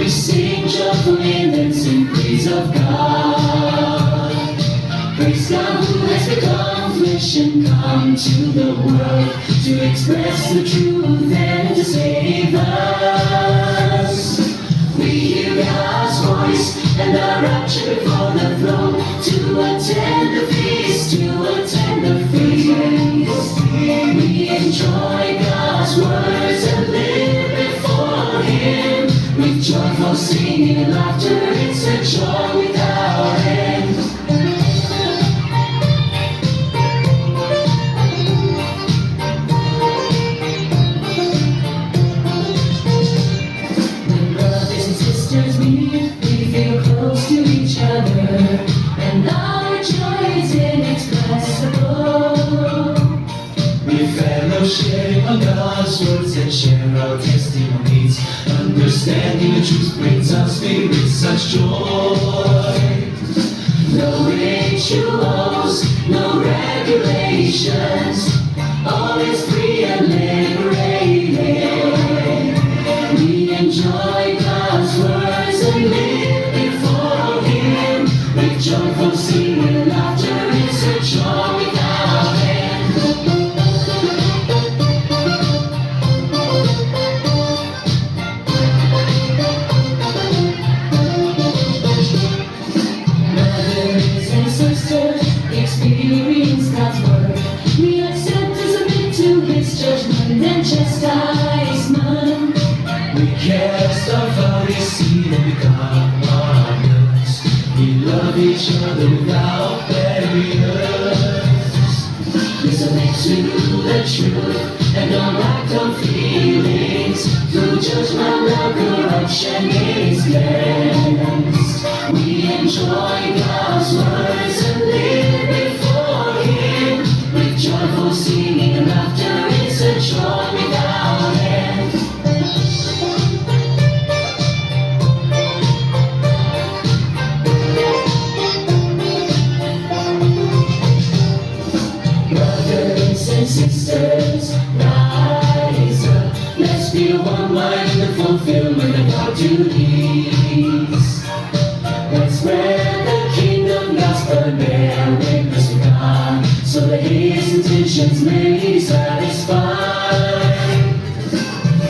We sing joyfully and then sing praise of God. Praise God who has become flesh and come to the world to express the truth and to save us. We hear God's voice and are raptured before the throne to attend the feast, to attend the feast. We enjoy God's words and live before Him with joyful singing and laughter. It's a joy without end. When brothers and sisters meet, we feel close to each other, and our joy is inexpressible. We fellowship on God's words and share our testimonies. Understanding the truth brings our spirits such joy. No rituals, no regulations, all is free and liberated. We enjoy God's words and live before Him with joyful singing and laughter. It's a joy without end. Brothers and sisters, experience God's word. We accept and submit to His judgment and chastisement. We cast our bodies, seed and become martyrs. We love each other without barriers. We submit to the truth and don't act on feelings. Through judgment, no corruption is cleansed. We enjoy God's words and live before Him with joyful singing and laughter. It's a joy without end. Brothers and sisters, rise up. Let's be one mind in the fulfillment of our duties. Let's spread the kingdom gospel and bear witness to God, so that His intentions may be satisfied.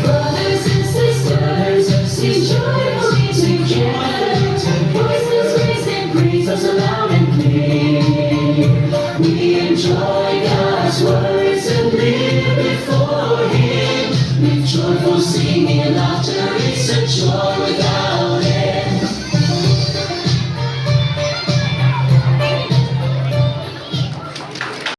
Brothers and sisters, sing joyfully together. Voices raised and praise us aloud and clear. We enjoy